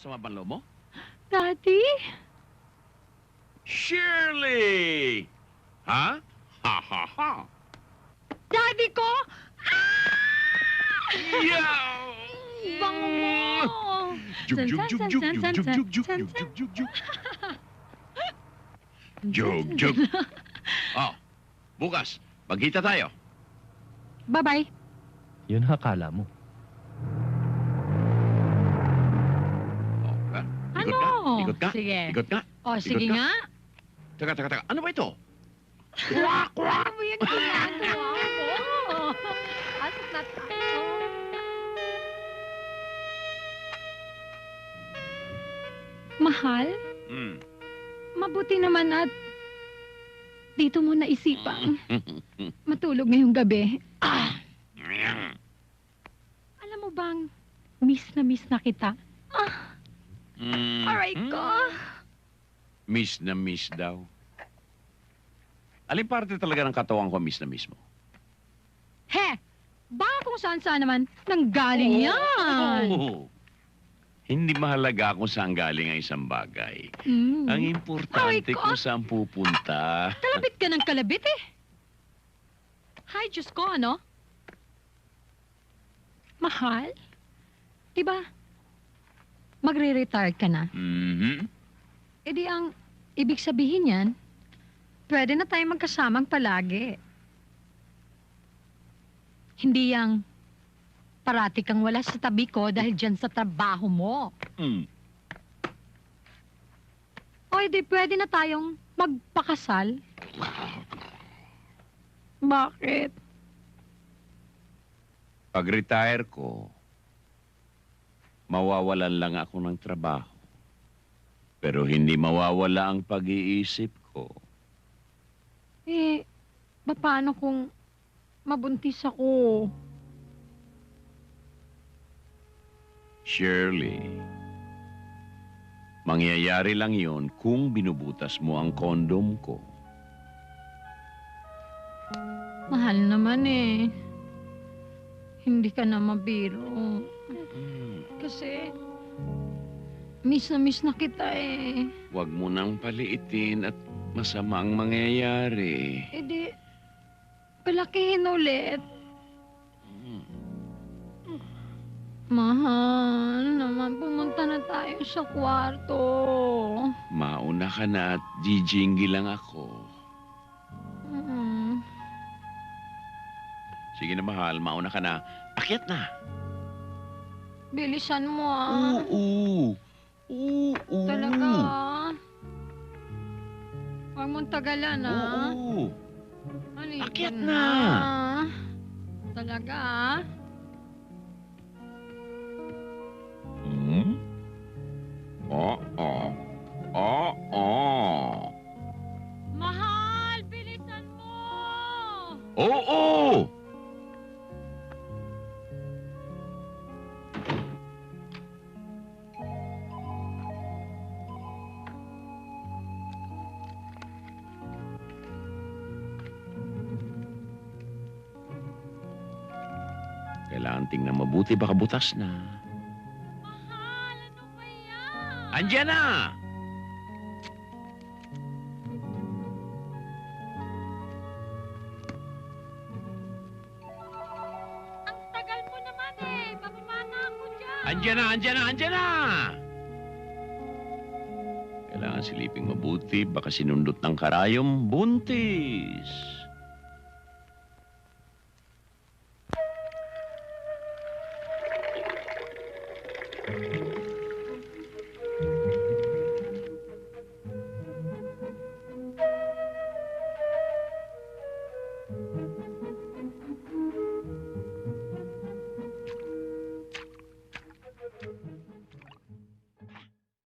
Sa mabanlo mo? Daddy? Shirley! Ha? Ha ha ha! Daddy ko! Yaw! Bango mo! Juk juk juk juk juk juk juk juk juk juk juk juk. Juk juk. Oh, bukas, magkita tayo. Bye-bye. Yun akala mo. Oh, ha? Ikot Ano? ka? Ikot ka? Sige. Ikot ka? O, sige ka? nga. Teka, teka, teka. Ano ba ito? Kwak, kwak! Ano mo yung ginagawa mo? Asok na tayo. Mahal, Hmm. mabuti naman at dito mo naisipang matulog ngayong gabi. Alam mo bang miss na kita? Aray ko. Miss na miss daw. Alin parte talaga ng katawan ko miss na miss mo? He! Baka kung saan-saan naman nanggaling yan. Oh. Hindi mahalaga kung saan galing ang isang bagay. Ang importante Aray ko. kung saan pupunta. Kalabit ka ng kalabit eh. Hay, Diyos ko, ano? Mahal? Diba, magre-retire ka na? Mhm. E di ang ibig sabihin yan, pwede na tayo magkasamang palagi. Hindi yang parati kang wala sa tabi ko dahil dyan sa trabaho mo. Mm. O di pwede na tayong magpakasal. Bakit? Pag-retire ko, mawawalan lang ako ng trabaho. Pero hindi mawawala ang pag-iisip ko. Eh, paano kung mabuntis ako? Shirley, mangyayari lang yon kung binubutas mo ang kondom ko. Mahal naman eh. Hindi ka na mabiro. Kasi, miss na kita eh. Huwag mo nang paliitin at masama ang mangyayari. E di, palakihin ulit. Mahal naman, pumunta na tayo sa kwarto. Mauna ka na at jijinggi lang ako. Sige na, mahal. Mauna ka na. Akyat na. Bilisan mo ah. Oo. Talaga ah. Huwag mong tagalan ah. Oo. Halika Akyat na. Talaga ah. Hmm? Oo. Oo. Mahal, bilisan mo! Oo. Kailangan tingnan mabuti, baka butas na. Mahal, ano ba yan? Andiyan na! Ang tagal mo naman eh. Bababa na ako dyan. Andiyan na! Kailangan siliping mabuti, baka sinundot ng karayom, buntis.